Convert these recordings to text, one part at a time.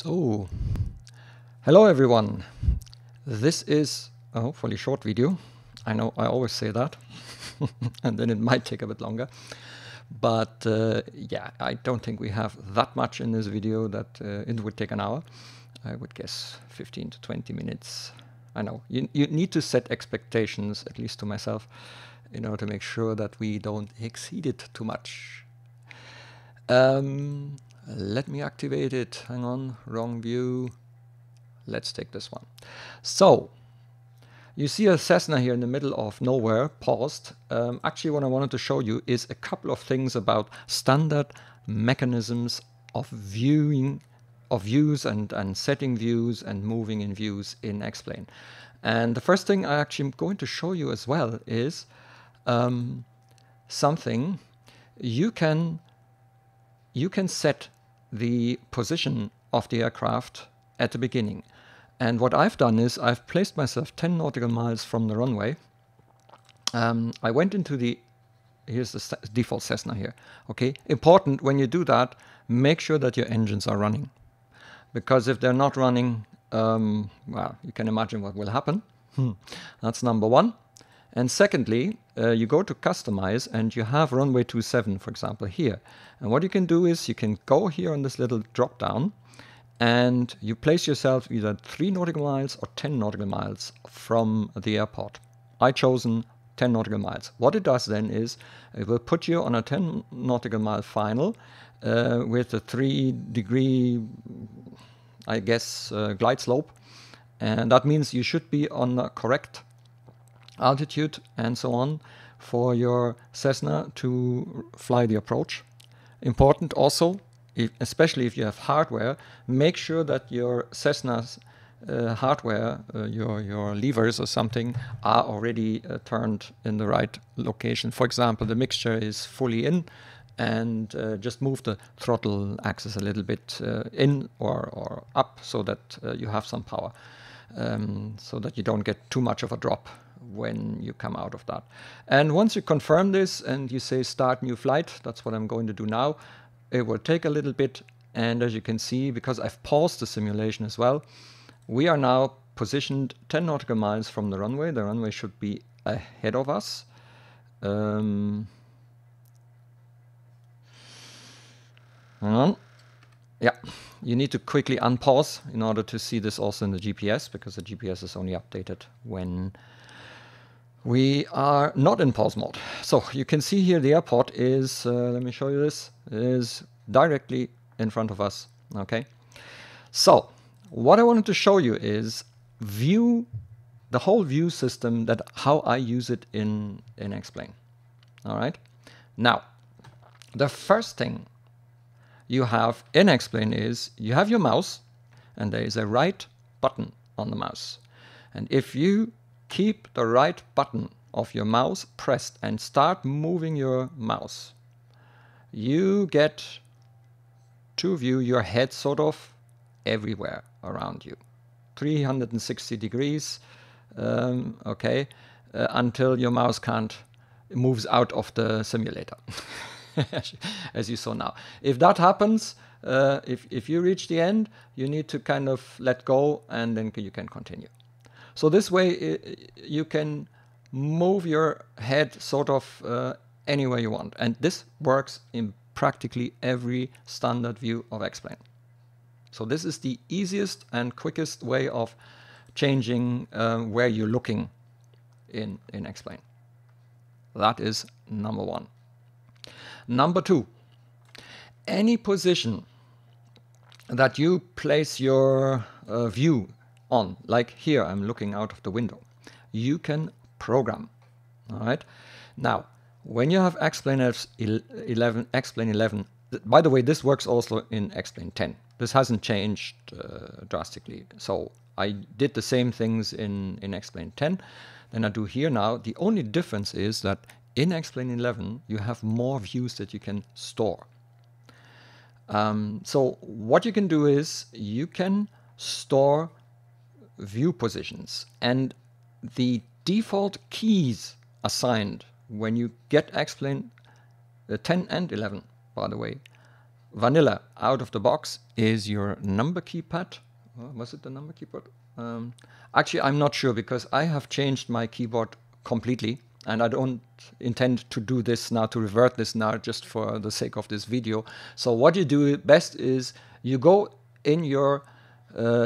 So, hello everyone. This is a hopefully short video. I know I always say that, and then it might take a bit longer. But yeah, I don't think we have that much in this video that it would take an hour. I would guess 15 to 20 minutes. I know, you need to set expectations, at least to myself, in order to make sure that we don't exceed it too much. Let me activate it. Hang on, wrong view. Let's take this one. So, you see a Cessna here in the middle of nowhere, paused. Actually, what I wanted to show you is a couple of things about standard mechanisms of viewing of views and setting views and moving in views in X-Plane. And the first thing I actually am going to show you as well is something you can set the position of the aircraft at the beginning. And what I've done is I've placed myself 10 nautical miles from the runway. I went into here's the default Cessna here. Okay, important when you do that, make sure that your engines are running. Because if they're not running, well, you can imagine what will happen. That's number one. And secondly, you go to customize and you have runway 27, for example, here. And what you can do is you can go here on this little drop down and you place yourself either 3 nautical miles or 10 nautical miles from the airport. I chosen 10 nautical miles. What it does then is it will put you on a 10 nautical mile final with a 3-degree, I guess, glide slope. And that means you should be on the correct altitude and so on for your Cessna to fly the approach. Important also, especially if you have hardware, make sure that your Cessna's hardware, your levers or something, are already turned in the right location. For example, the mixture is fully in, and just move the throttle axis a little bit in or up so that you have some power, so that you don't get too much of a drop when you come out of that. And once you confirm this and you say start new flight, that's what I'm going to do now. It will take a little bit, and as you can see, because I've paused the simulation as well, we are now positioned 10 nautical miles from the runway. The runway should be ahead of us. Hang on. Yeah, you need to quickly unpause in order to see this also in the GPS, because the GPS is only updated when we are not in pause mode. So you can see here the airport is, let me show you this, is directly in front of us. Okay. So what I wanted to show you is the whole view system, that how I use it in X-Plane. All right. Now, the first thing you have in X-Plane is you have your mouse, and there is a right button on the mouse. And if you keep the right button of your mouse pressed and start moving your mouse, you get to view your head sort of everywhere around you. 360 degrees, okay, until your mouse moves out of the simulator. As you saw now. If that happens, if you reach the end, you need to kind of let go, and then you can continue. So this way you can move your head sort of anywhere you want. And this works in practically every standard view of X-Plane. So this is the easiest and quickest way of changing where you're looking in X-Plane. That is number one. Number two, any position that you place your view on, like here I'm looking out of the window, you can program. All right. Now, when you have X-Plane 11, by the way, this works also in X-Plane 10. This hasn't changed drastically. So I did the same things in X-Plane 10 than I do here now. The only difference is that in X-Plane 11, you have more views that you can store. So what you can do is you can store view positions, and the default keys assigned when you get X-Plane 10 and 11, by the way, vanilla out of the box is your number keypad. Was it the number keyboard? Actually, I'm not sure because I have changed my keyboard completely, and I don't intend to do this now, to revert this now just for the sake of this video. So what you do best is you go in your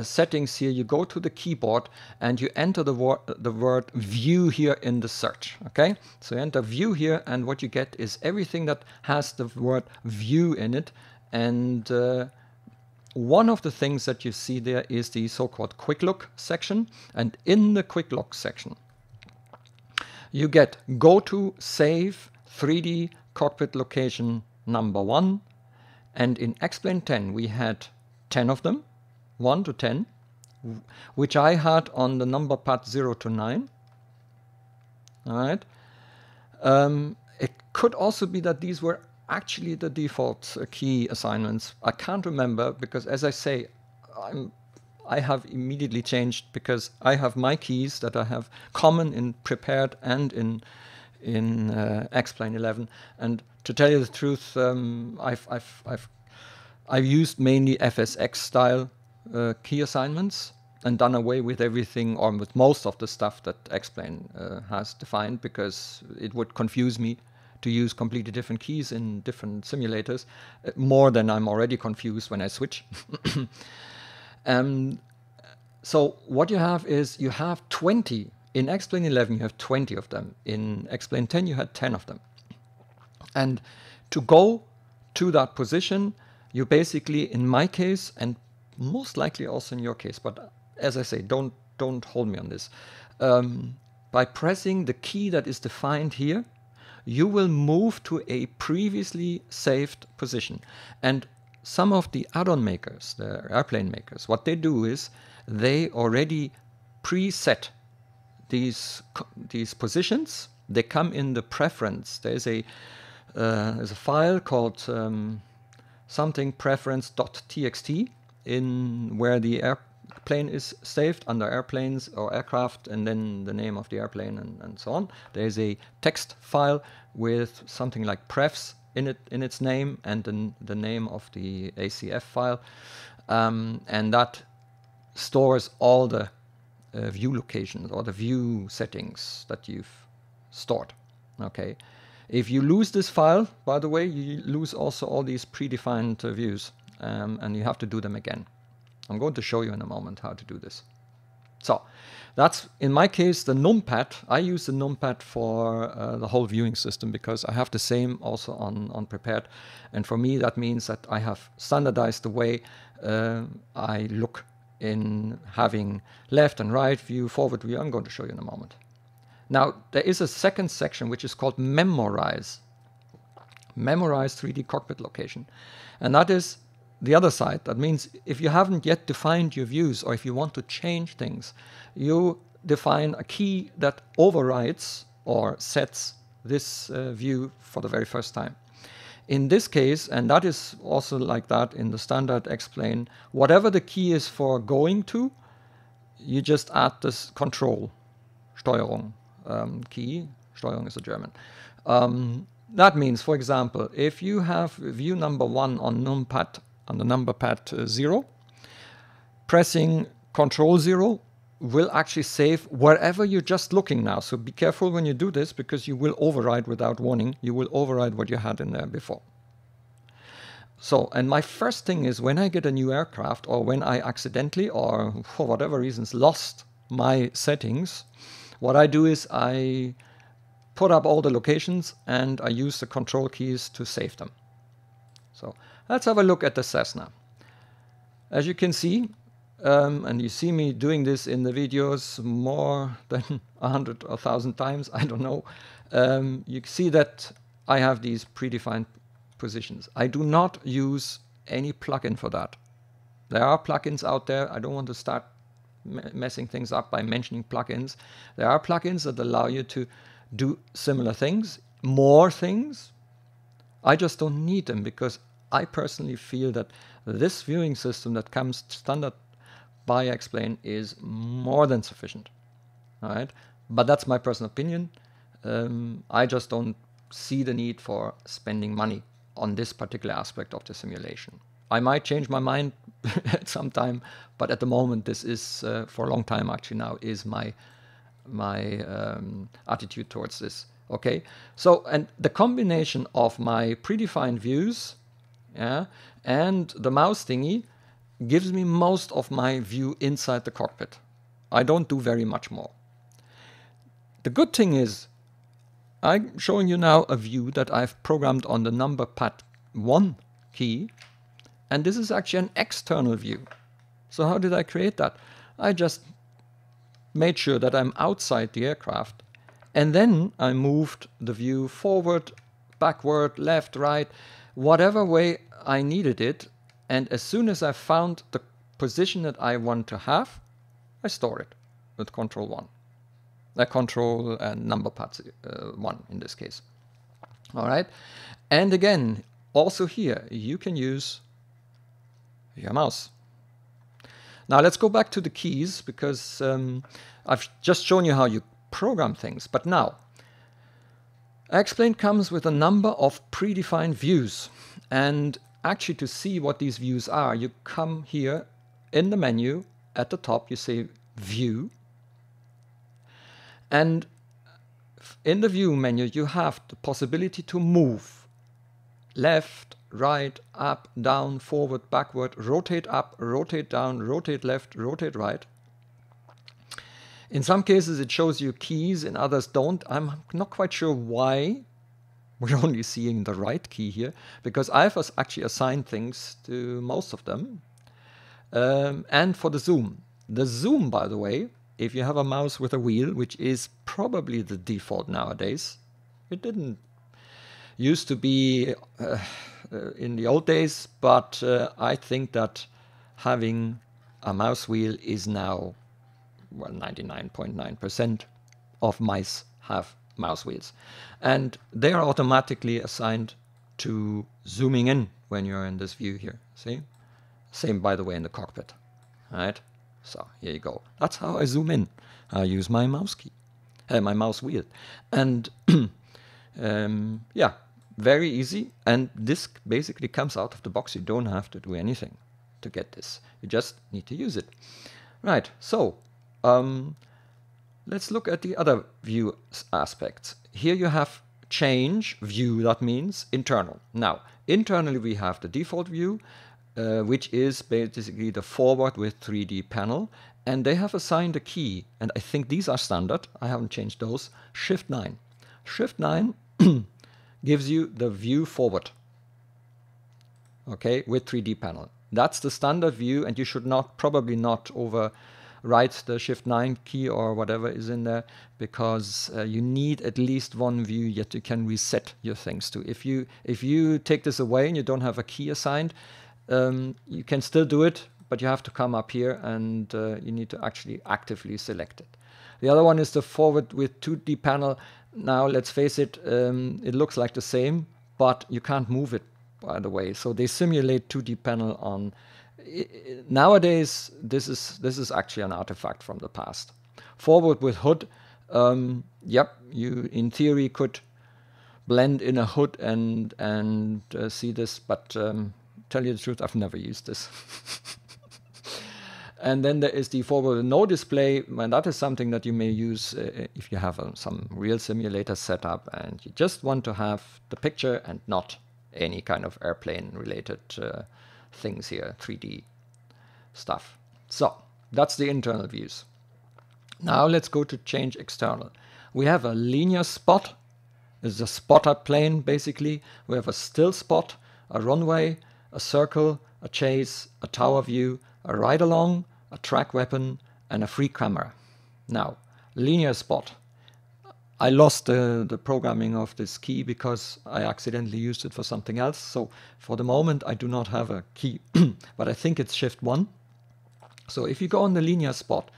settings here, you go to the keyboard and you enter the word view here in the search. Okay, so you enter view here, and what you get is everything that has the word view in it. And one of the things that you see there is the so-called quick look section, and in the quick look section you get go to save 3D cockpit location number 1, and in XP11 we had 10 of them, 1 to 10, which I had on the number pad 0 to 9. All right. It could also be that these were actually the default key assignments. I can't remember because, as I say, I have immediately changed because I have my keys that I have common in prepared and in XP11. And to tell you the truth, I've used mainly FSX style key assignments and done away with everything, or with most of the stuff that XP has defined, because it would confuse me to use completely different keys in different simulators, more than I'm already confused when I switch. So what you have is you have 20. In XP11 you have 20 of them. In XP10 you had 10 of them. And to go to that position, you basically, in my case, and most likely also in your case, but as I say, don't hold me on this, by pressing the key that is defined here, you will move to a previously saved position. And some of the add-on makers, the airplane makers, what they do is they already preset these positions. They come in the preference. There's a file called something preference.txt in where the airplane is saved under airplanes or aircraft, and then the name of the airplane and so on. There's a text file with something like prefs in its name, and then the name of the ACF file, and that stores all the view locations or the view settings that you've stored. Okay, if you lose this file, by the way, you lose also all these predefined views, and you have to do them again. I'm going to show you in a moment how to do this. So that's, in my case, the numpad. I use the numpad for the whole viewing system because I have the same also on prepared. And for me, that means that I have standardized the way I look in having left and right view, forward view. I'm going to show you in a moment. Now, there is a second section which is called memorize. Memorize 3D cockpit location. And that is the other side. That means if you haven't yet defined your views, or if you want to change things, you define a key that overrides or sets this view for the very first time. In this case, and that is also like that in the standard XP, whatever the key is for going to, you just add this control, Steuerung key. Steuerung is a German. That means, for example, if you have view number 1 on numpad, on the number pad 0, pressing Control 0 will actually save wherever you're just looking now. So be careful when you do this, because you will override without warning. You will override what you had in there before. So, and my first thing is when I get a new aircraft, or when I accidentally or for whatever reasons lost my settings, what I do is I put up all the locations and I use the control keys to save them. So let's have a look at the Cessna. As you can see, and you see me doing this in the videos more than 100 or 1,000 times, I don't know, you see that I have these predefined positions. I do not use any plugin for that. There are plugins out there. I don't want to start messing things up by mentioning plugins. There are plugins that allow you to do similar things, more things. I just don't need them, because I personally feel that this viewing system that comes standard by XP is more than sufficient. All right, but that's my personal opinion. I just don't see the need for spending money on this particular aspect of the simulation. I might change my mind at some time, but at the moment this is, for a long time actually now, is my attitude towards this. Okay, so and the combination of my predefined views, yeah, and the mouse thingy gives me most of my view inside the cockpit. I don't do very much more. The good thing is I'm showing you now a view that I've programmed on the number pad 1 key, and this is actually an external view. So how did I create that? I just made sure that I'm outside the aircraft, and then I moved the view forward, backward, left, right, whatever way I needed it, and as soon as I found the position that I want to have, I store it with Control 1. Control and number pad 1 in this case. All right, and again, also here you can use your mouse. Now let's go back to the keys, because I've just shown you how you program things, but now XP11 comes with a number of predefined views, and actually to see what these views are, you come here in the menu at the top, you say View, and in the View menu you have the possibility to move left, right, up, down, forward, backward, rotate up, rotate down, rotate left, rotate right. In some cases it shows you keys, in others don't. I'm not quite sure why we're only seeing the right key here, because I've actually assigned things to most of them. And for the zoom. The zoom, by the way, if you have a mouse with a wheel, which is probably the default nowadays, it didn't used to be in the old days, but I think that having a mouse wheel is now, well, 99.9% of mice have mouse wheels, and they are automatically assigned to zooming in when you're in this view here. See, same by the way in the cockpit. All right, so here you go. That's how I zoom in. I use my mouse key, my mouse wheel, and yeah, very easy. And this basically comes out of the box. You don't have to do anything to get this. You just need to use it. Right, so let's look at the other view aspects. Here you have change view, that means internal. Now, internally we have the default view, which is basically the forward with 3D panel, and they have assigned a key, and I think these are standard. I haven't changed those. Shift 9. Shift 9 gives you the view forward, okay, with 3D panel. That's the standard view, and you should probably not overwrite the Shift 9 key or whatever is in there, because you need at least one view yet you can reset your things to. If you take this away and you don't have a key assigned, you can still do it, but you have to come up here and you need to actually actively select it. The other one is the forward with 2D panel. Now let's face it, it looks like the same, but you can't move it, by the way. So they simulate 2D panel on. Nowadays, this is actually an artifact from the past. Forward with hood, yep, you in theory could blend in a hood and see this, but tell you the truth, I've never used this. And then there is the forward with no display, and that is something that you may use if you have some real simulator setup and you just want to have the picture and not any kind of airplane related things here, 3D stuff. So that's the internal views. Now let's go to change external. We have a linear spot. It's a spotter plane basically. We have a still spot, a runway, a circle, a chase, a tower view, a ride along, a track weapon, and a free camera. Now, linear spot. I lost the programming of this key because I accidentally used it for something else. So for the moment, I do not have a key, but I think it's Shift 1. So if you go on the linear spot,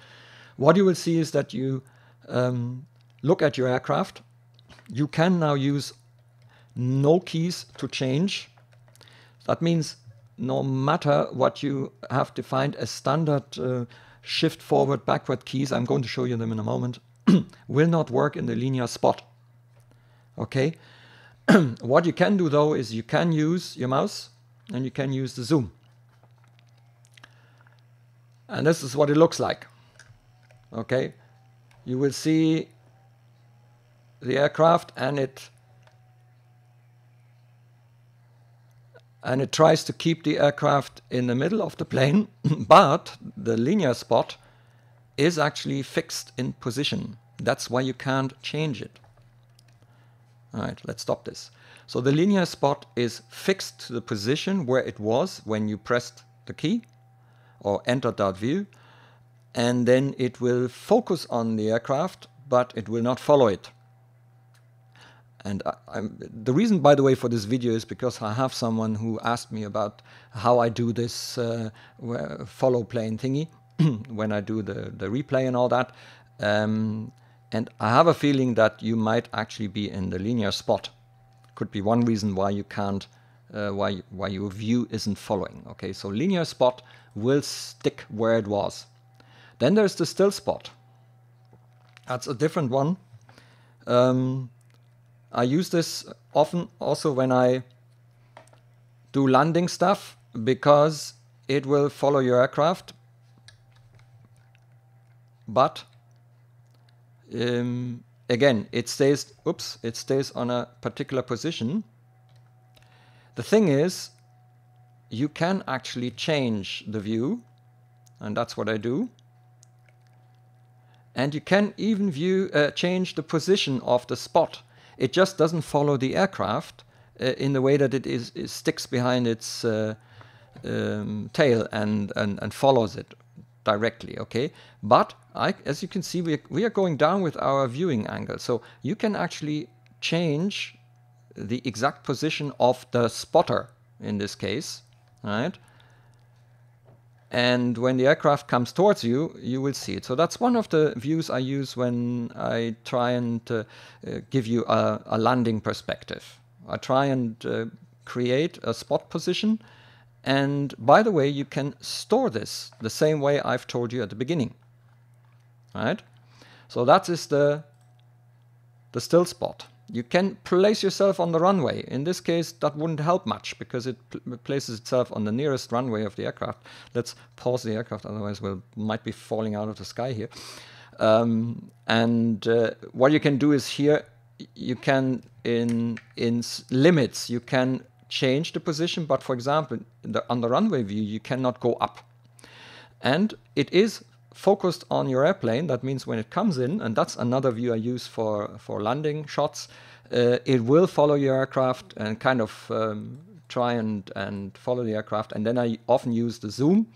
what you will see is that you look at your aircraft. You can now use no keys to change. That means no matter what you have defined as standard shift forward, backward keys, I'm going to show you them in a moment, will not work in the linear spot. Okay, What you can do though is you can use your mouse and you can use the zoom. And this is what it looks like. Okay, you will see the aircraft and it tries to keep the aircraft in the middle of the plane, but the linear spot is actually fixed in position. That's why you can't change it. All right, let's stop this. So the linear spot is fixed to the position where it was when you pressed the key or entered that view, and then it will focus on the aircraft, but it will not follow it. And the reason, by the way, for this video is because I have someone who asked me about how I do this follow plane thingy when I do the replay and all that. And I have a feeling that you might actually be in the linear spot. Could be one reason why you can't, why your view isn't following. Okay, so linear spot will stick where it was. Then there's the still spot. That's a different one. I use this often also when I do landing stuff, because it will follow your aircraft, but again, it stays on a particular position. The thing is, you can actually change the view, and that's what I do. And you can even change the position of the spot. It just doesn't follow the aircraft in the way that it sticks behind its tail and follows it directly, okay? But as you can see, we are going down with our viewing angle. So you can actually change the exact position of the spotter in this case, right? And when the aircraft comes towards you, you will see it. So that's one of the views I use when I try and give you a landing perspective. I try and create a spot position. And by the way, you can store this the same way I've told you at the beginning. Right? So that is the still spot. You can place yourself on the runway. In this case, that wouldn't help much because it places itself on the nearest runway of the aircraft. Let's pause the aircraft, otherwise we might be falling out of the sky here. What you can do is here, you can, in limits, you can change the position, but for example, on the runway view, you cannot go up. And it is focused on your airplane. That means when it comes in, and that's another view I use for landing shots, it will follow your aircraft and kind of try and follow the aircraft. And then I often use the zoom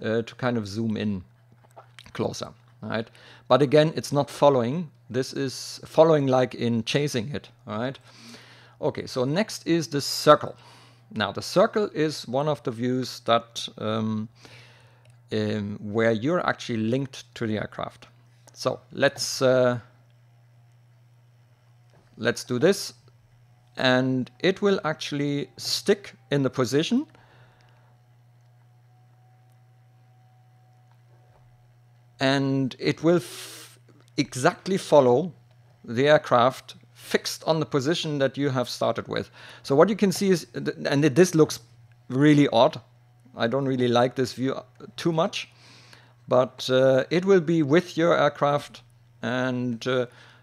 to kind of zoom in closer, right? But again, it's not following. This is following like in chasing it, all right? Okay, so next is the circle. Now, the circle is one of the views that where you're actually linked to the aircraft. So let's do this, and it will actually stick in the position. And it will exactly follow the aircraft fixed on the position that you have started with. So what you can see is, and this looks really odd. I don't really like this view too much, but it will be with your aircraft, and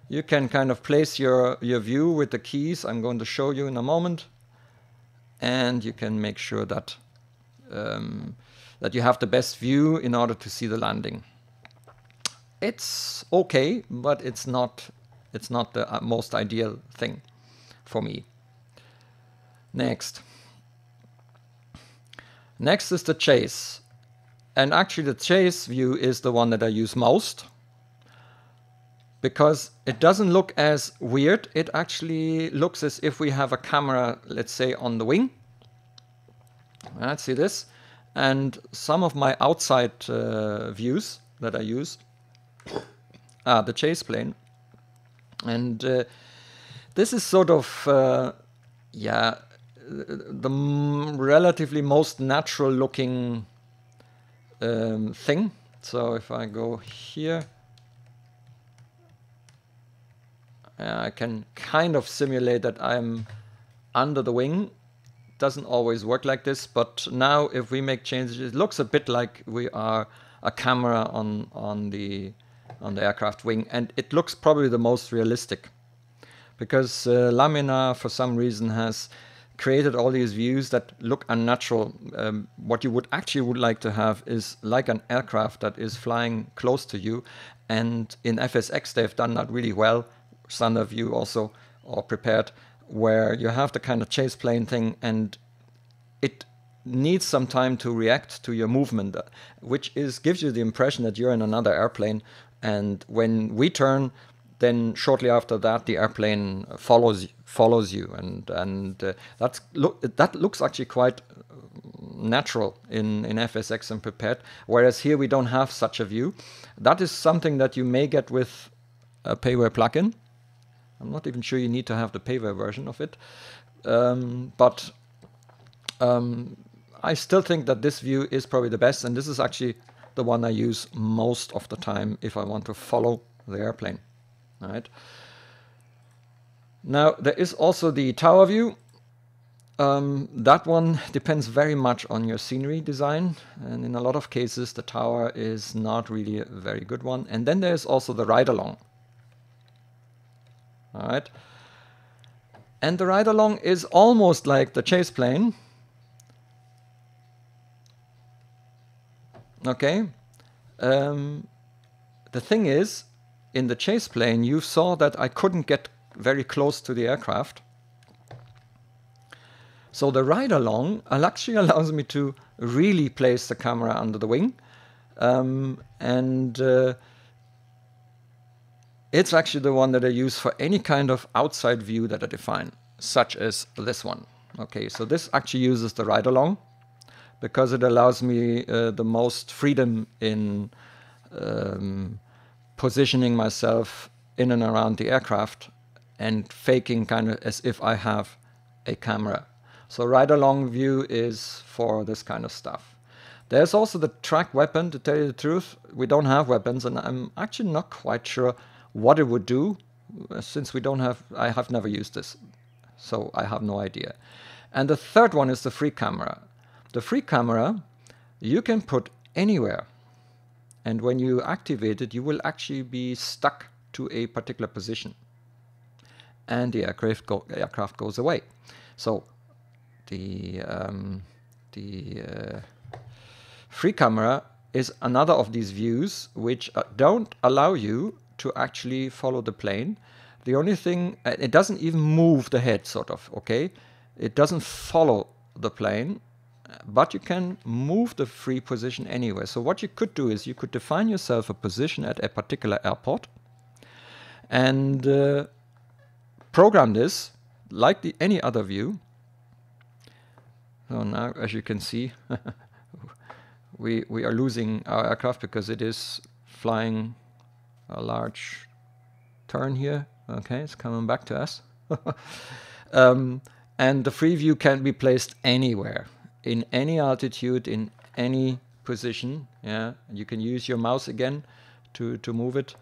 you can kind of place your view with the keys. I'm going to show you in a moment, and you can make sure that that you have the best view in order to see the landing. It's okay, but it's not the most ideal thing for me. Next is the chase. And actually the chase view is the one that I use most, because it doesn't look as weird. It actually looks as if we have a camera, let's say, on the wing. Let's see this. And some of my outside views that I use are the chase plane. And this is sort of, yeah, the relatively most natural looking thing. So if I go here, I can kind of simulate that I'm under the wing. Doesn't always work like this, but now if we make changes, it looks a bit like we are a camera on the aircraft wing, and it looks probably the most realistic, because Lamina for some reason has created all these views that look unnatural. What you would like to have is like an aircraft that is flying close to you, and in FSX they've done that really well. Standard view also, or prepared, where you have the kind of chase plane thing, and it needs some time to react to your movement, which gives you the impression that you're in another airplane. And when we turn, then shortly after that, the airplane follows you, and that looks actually quite natural in FSX and prepared. Whereas here we don't have such a view. That is something that you may get with a payware plugin. I'm not even sure you need to have the payware version of it, but I still think that this view is probably the best, and this is actually the one I use most of the time if I want to follow the airplane. All right. Now there is also the tower view. That one depends very much on your scenery design, and in a lot of cases the tower is not really a very good one. And then there's also the ride-along. All right. And the ride-along is almost like the chase plane. Okay. The thing is, in the chase plane, you saw that I couldn't get very close to the aircraft. So the ride-along actually allows me to really place the camera under the wing. It's actually the one that I use for any kind of outside view that I define, such as this one. Okay, so this actually uses the ride-along because it allows me the most freedom in positioning myself in and around the aircraft and faking kind of as if I have a camera. So ride-along view is for this kind of stuff. There's also the track weapon. To tell you the truth, we don't have weapons, and I'm actually not quite sure what it would do, since I have never used this, so I have no idea. And the third one is the free camera. The free camera you can put anywhere, and when you activate it, you will actually be stuck to a particular position, and the aircraft goes away. So the free camera is another of these views which don't allow you to actually follow the plane. The only thing, it doesn't even move the head, sort of, okay? It doesn't follow the plane, but you can move the free position anywhere. So what you could do is you could define yourself a position at a particular airport and program this like any other view. So now, as you can see, we are losing our aircraft because it is flying a large turn here. Okay, it's coming back to us. And the free view can be placed anywhere, in any altitude, in any position. Yeah, you can use your mouse again to move it.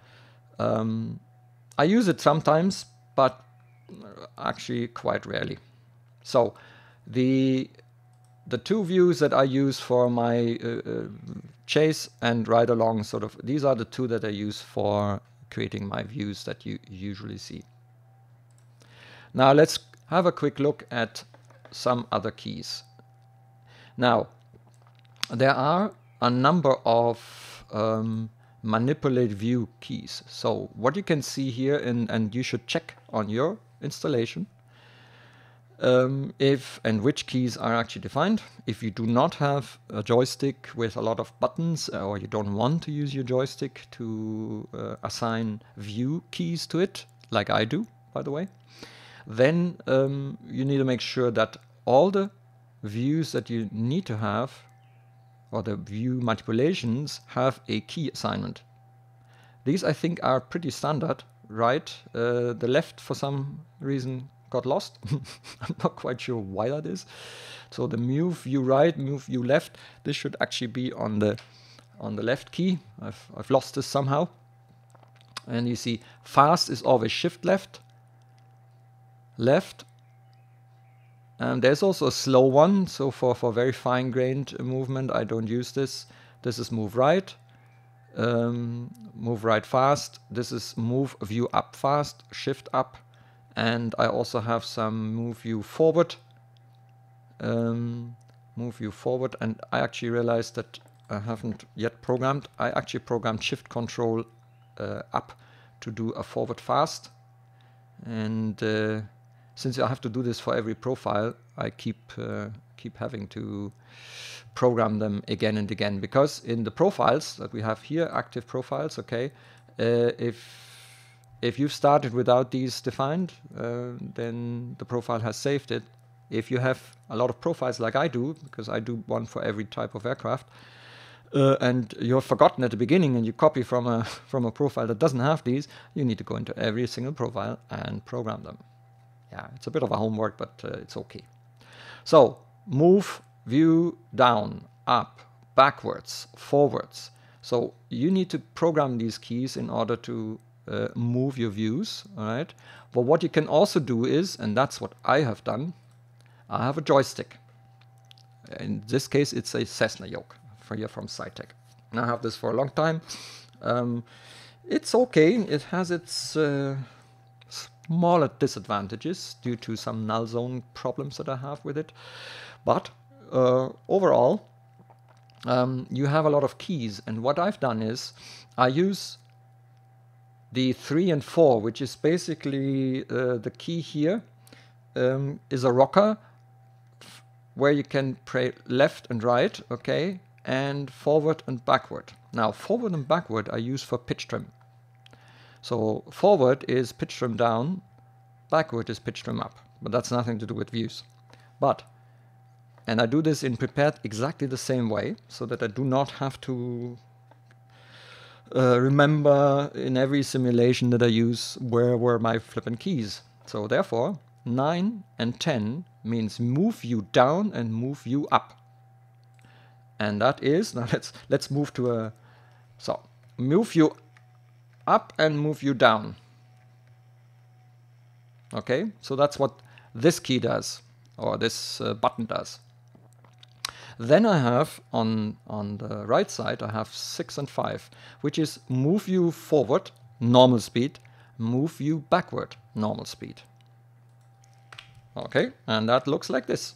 I use it sometimes, but actually quite rarely. So the two views that I use for my chase and ride along, sort of, these are the two that I use for creating my views that you usually see. Now let's have a quick look at some other keys. Now, there are a number of manipulate view keys. So what you can see here, and you should check on your installation, if and which keys are actually defined. If you do not have a joystick with a lot of buttons, or you don't want to use your joystick to assign view keys to it, like I do, by the way, then you need to make sure that all the views that you need to have, or the view manipulations, have a key assignment. These, I think, are pretty standard, right? The left, for some reason, got lost. I'm not quite sure why that is. So the move view right, move view left, this should actually be on the left key. I've lost this somehow. And you see, fast is always shift left, left, There's also a slow one, so for very fine-grained movement I don't use this. This is move right fast. This is move view up fast, shift up, and I also have some move view forward. Move view forward, and I actually realized that I haven't yet programmed. I actually programmed shift control up to do a forward fast, and since I have to do this for every profile, I keep having to program them again and again, because in the profiles that we have here, active profiles, okay, if you've started without these defined, then the profile has saved it. If you have a lot of profiles like I do, because I do one for every type of aircraft, and you're forgotten at the beginning and you copy from a profile that doesn't have these, you need to go into every single profile and program them. Yeah, it's a bit of a homework, but it's okay. So move, view, down, up, backwards, forwards. So you need to program these keys in order to move your views, all right? But what you can also do is, and that's what I have done, I have a joystick. In this case, it's a Cessna yoke from Cytec. I have this for a long time. It's okay. It has its smaller disadvantages due to some null zone problems that I have with it. But overall, you have a lot of keys. And what I've done is I use the 3 and 4, which is basically the key here is a rocker where you can play left and right, okay, and forward and backward. Now, forward and backward I use for pitch trim. So forward is pitch trim down, backward is pitch trim up, but that's nothing to do with views. And I do this in prepared exactly the same way, so that I do not have to remember in every simulation that I use where were my flippin' keys. So therefore, 9 and 10 means move you down and move you up. And that is, now let's move to a, so move you up and move you down. Okay, so that's what this key does, or this button does. Then I have on the right side, I have 6 and 5, which is move you forward, normal speed, move you backward, normal speed. Okay, and that looks like this.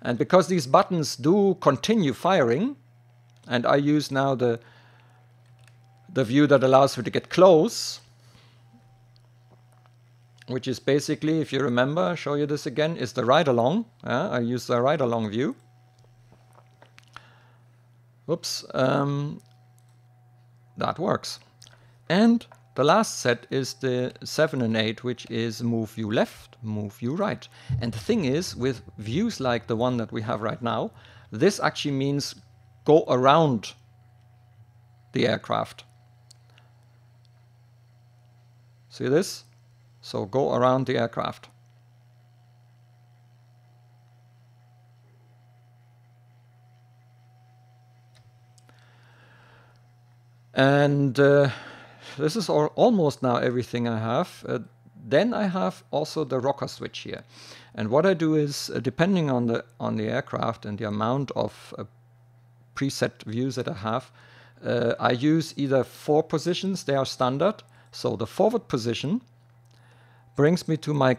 And because these buttons do continue firing, and I use now the view that allows me to get close, which is basically, if you remember, I'll show you this again, is the ride-along. I use the ride-along view. Whoops, that works. And the last set is the 7 and 8, which is move you left, move you right. And the thing is, with views like the one that we have right now, this actually means go around the aircraft. See this? So go around the aircraft. And this is almost now everything I have. Then I have also the rocker switch here. And what I do is, depending on the aircraft and the amount of preset views that I have, I use either 4 positions, they are standard. So the forward position brings me to my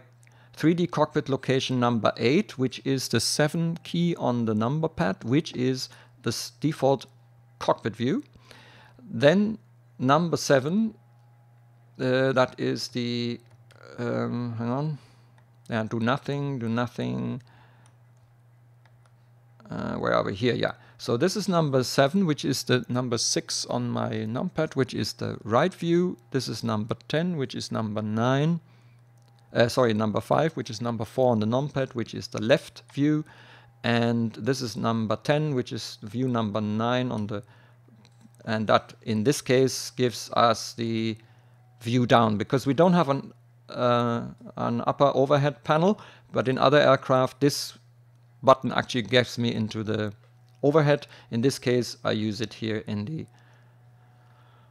3D cockpit location number 8, which is the 7 key on the number pad, which is the default cockpit view. Then number 7, that is the, hang on, yeah, do nothing, where are we here? Yeah, so this is number 7, which is the number 6 on my numpad, which is the right view. This is number 10, which is number 9. Number 5, which is number 4 on the numpad, which is the left view. And this is number 10, which is view number 9 on the, and that in this case gives us the view down, because we don't have an upper overhead panel, but in other aircraft this button actually gets me into the overhead. In this case I use it here in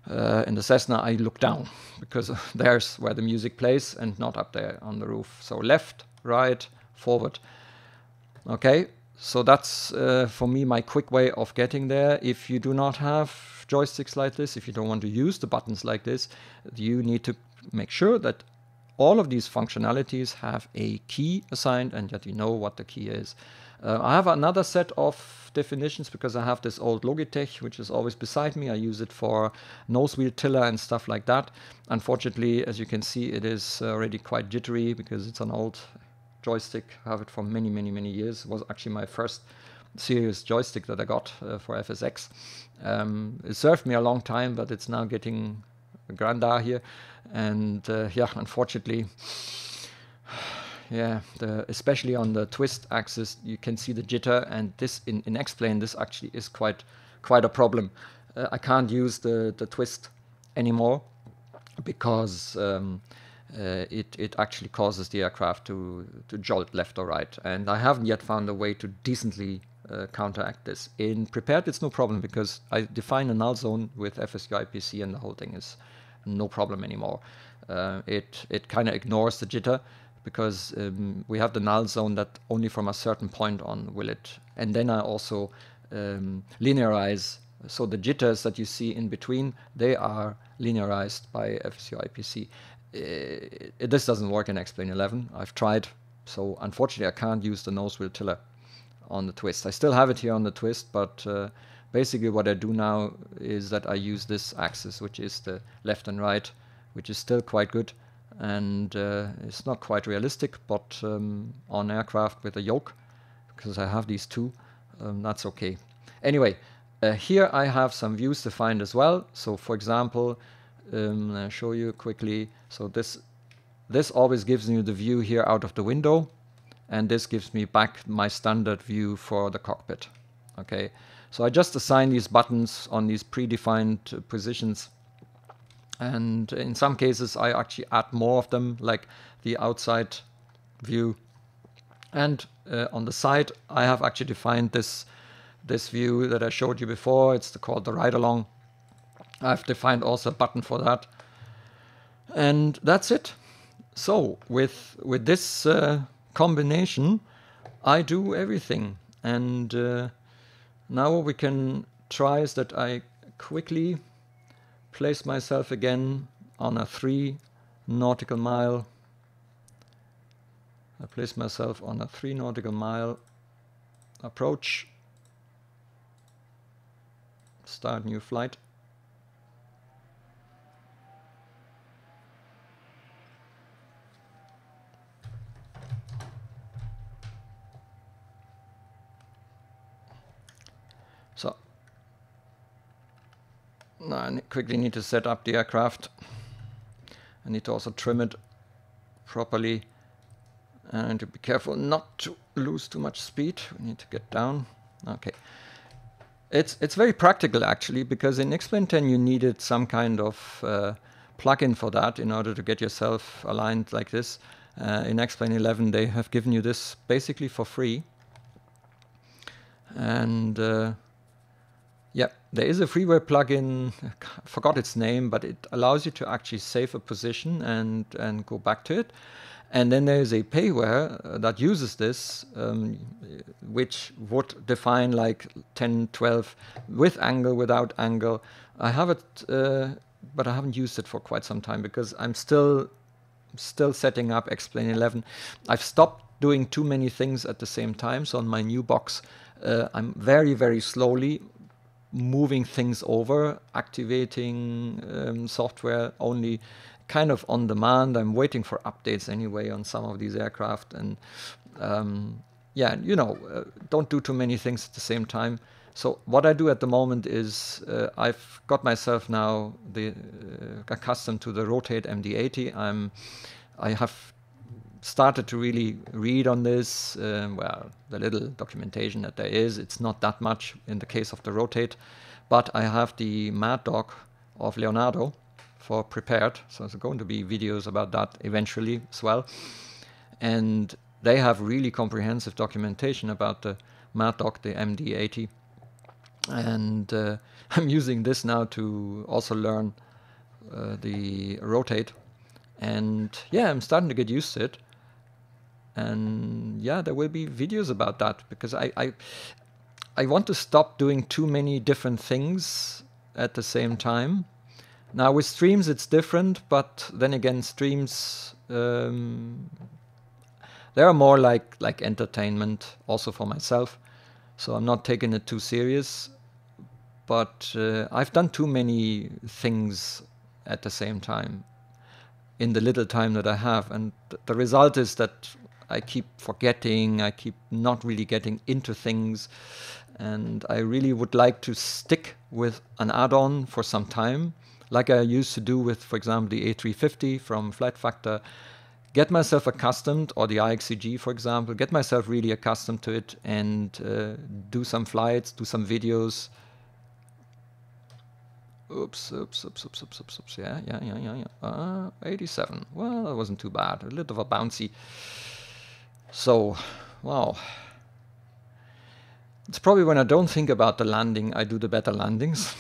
the Cessna. I look down because there's where the music plays and not up there on the roof. So left, right, forward. Okay, so that's for me my quick way of getting there. If you do not have joysticks like this, if you don't want to use the buttons like this, you need to make sure that all of these functionalities have a key assigned and that you know what the key is. I have another set of definitions because I have this old Logitech which is always beside me. I use it for nose wheel tiller and stuff like that. Unfortunately, as you can see, it is already quite jittery because it's an old joystick. I have it for many years. It was actually my first serious joystick that I got for FSX. It served me a long time, but it's now getting grandar here, and yeah, unfortunately, yeah, especially on the twist axis, you can see the jitter, and this in X-Plane, this actually is quite a problem. I can't use the twist anymore because it actually causes the aircraft to jolt left or right, and I haven't yet found a way to decently counteract this. In prepared, it's no problem because I define a null zone with FSU IPC, and the whole thing is no problem anymore. It kind of ignores the jitter because we have the null zone that only from a certain point on will it. And then I also linearize, so the jitters that you see in between, they are linearized by FSU IPC. This doesn't work in XP11. I've tried, so unfortunately I can't use the nose wheel tiller on the twist. I still have it here on the twist, but basically what I do now is that I use this axis, which is the left and right, which is still quite good, and it's not quite realistic, but on aircraft with a yoke, because I have these two, that's okay. Anyway, here I have some views defined as well. So for example, I'll show you quickly. So this always gives you the view here out of the window, and this gives me back my standard view for the cockpit. Okay, so I just assign these buttons on these predefined positions, and in some cases I actually add more of them, like the outside view, and on the side I have actually defined this view that I showed you before. It's called the ride along. I've defined also a button for that, and that's it. So with this combination, I do everything. And now what we can try is that I quickly place myself again on a 3 nautical mile. I place myself on a 3 nautical mile approach. Start new flight. So now I quickly need to set up the aircraft. I need to also trim it properly and to be careful not to lose too much speed. We need to get down. Okay. It's very practical actually, because in XP10 you needed some kind of plugin for that in order to get yourself aligned like this. In XP11 they have given you this basically for free. And yeah, there is a freeware plugin, I forgot its name, but it allows you to actually save a position and go back to it. And then there is a payware that uses this, which would define like 10, 12 with angle, without angle. I have it, but I haven't used it for quite some time because I'm still setting up XP11. I've stopped doing too many things at the same time. So on my new box, I'm very slowly moving things over, activating software only kind of on demand. I'm waiting for updates anyway on some of these aircraft, and yeah, you know, don't do too many things at the same time. So what I do at the moment is I've got myself now accustomed to the Rotate MD80. I have started to really read on this. Well, the little documentation that there is, it's not that much in the case of the Rotate, but I have the Mad Dog of Leonardo for prepared, so there's going to be videos about that eventually as well, and they have really comprehensive documentation about the Mad Dog, the MD80, and I'm using this now to also learn the Rotate, and yeah, I'm starting to get used to it. And yeah, there will be videos about that, because I want to stop doing too many different things at the same time. Now with streams it's different, but then again, streams they are more like entertainment also for myself, so I'm not taking it too serious. But I've done too many things at the same time in the little time that I have, and the result is that I keep forgetting, I keep not really getting into things, and I really would like to stick with an add-on for some time, like I used to do with, for example, the A350 from Flight Factor. Get myself accustomed, or the IXCG, for example, get myself really accustomed to it, and do some flights, do some videos. Oops, yeah. 87. Well, that wasn't too bad. A little of a bouncy. So, wow. It's probably when I don't think about the landing, I do the better landings.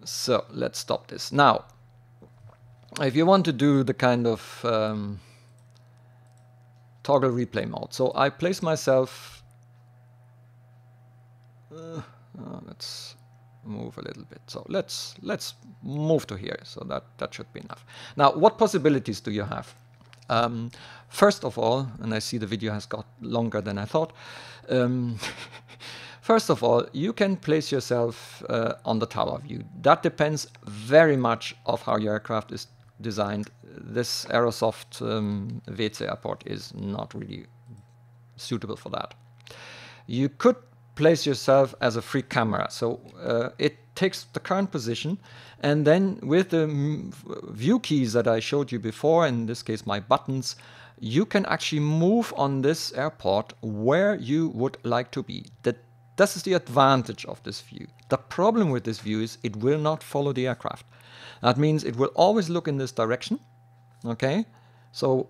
So, let's stop this. Now, if you want to do the kind of toggle replay mode, so I place myself... let's move a little bit. So let's move to here. So that should be enough. Now, what possibilities do you have? First of all, and I see the video has got longer than I thought. First of all, you can place yourself on the tower view. That depends very much of how your aircraft is designed. This Aerosoft WC airport is not really suitable for that. You could place yourself as a free camera, so it takes the current position, and then with the view keys that I showed you before, in this case my buttons, you can actually move on this airport where you would like to be. This is the advantage of this view. The problem with this view is it will not follow the aircraft. That means it will always look in this direction. Okay, so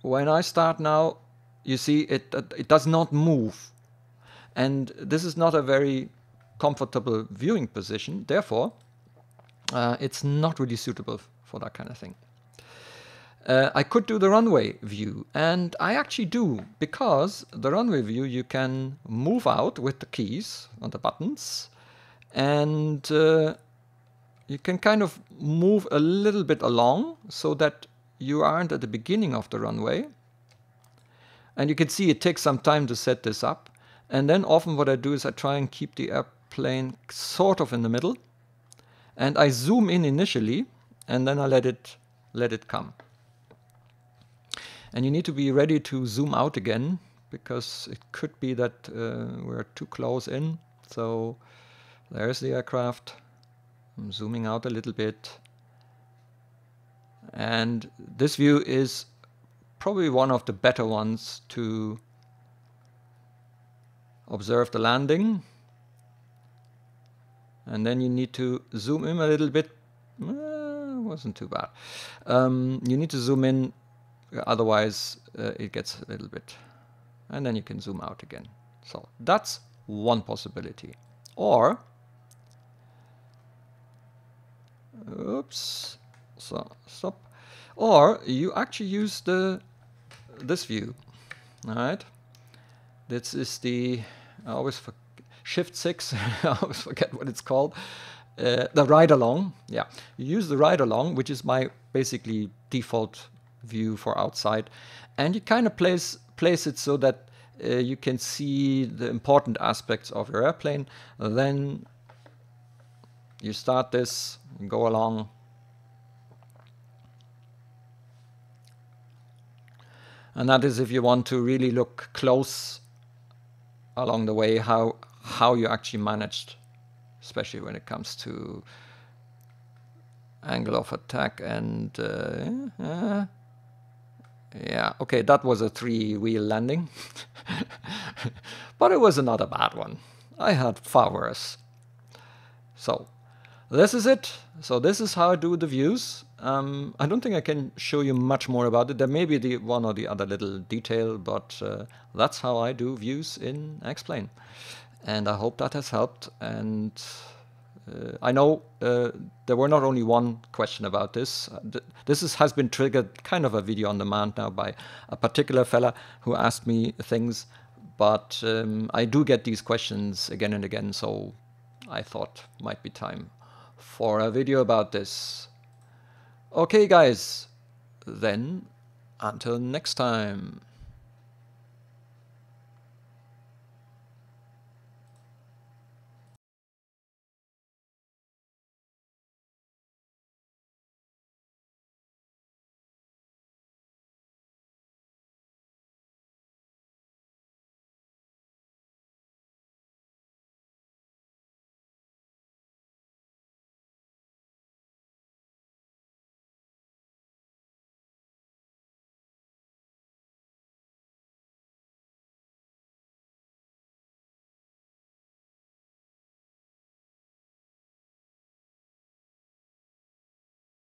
when I start now, you see it does not move, and this is not a very comfortable viewing position. Therefore, it's not really suitable for that kind of thing. I could do the runway view, and I actually do, because the runway view you can move out with the keys on the buttons, and you can kind of move a little bit along so that you aren't at the beginning of the runway. And you can see it takes some time to set this up. And then often what I do is I try and keep the airplane sort of in the middle. And I zoom in initially, and then I let it come. And you need to be ready to zoom out again, because it could be that we're too close in. So there's the aircraft. I'm zooming out a little bit. And this view is probably one of the better ones to observe the landing. And then you need to zoom in a little bit. Wasn't too bad. You need to zoom in, otherwise it gets a little bit. And then you can zoom out again. So that's one possibility. Or, oops, so stop. Or you actually use this view. All right. This is the, I always Shift 6. I always forget what it's called. The ride along. Yeah, you use the ride along, which is my basically default view for outside, and you kind of place it so that you can see the important aspects of your airplane. Then you start this, you go along. And that is if you want to really look close along the way, how you actually managed, especially when it comes to angle of attack and yeah, okay, that was a 3-wheel landing. But it was another bad one. I had far worse. So this is it. So this is how I do the views. I don't think I can show you much more about it. There may be the one or the other little detail, but that's how I do views in X-Plane. And I hope that has helped. And I know there were not only one question about this. Has been triggered kind of a video on demand now by a particular fella who asked me things, but I do get these questions again and again, so I thought might be time for a video about this. Okay, guys, then until next time.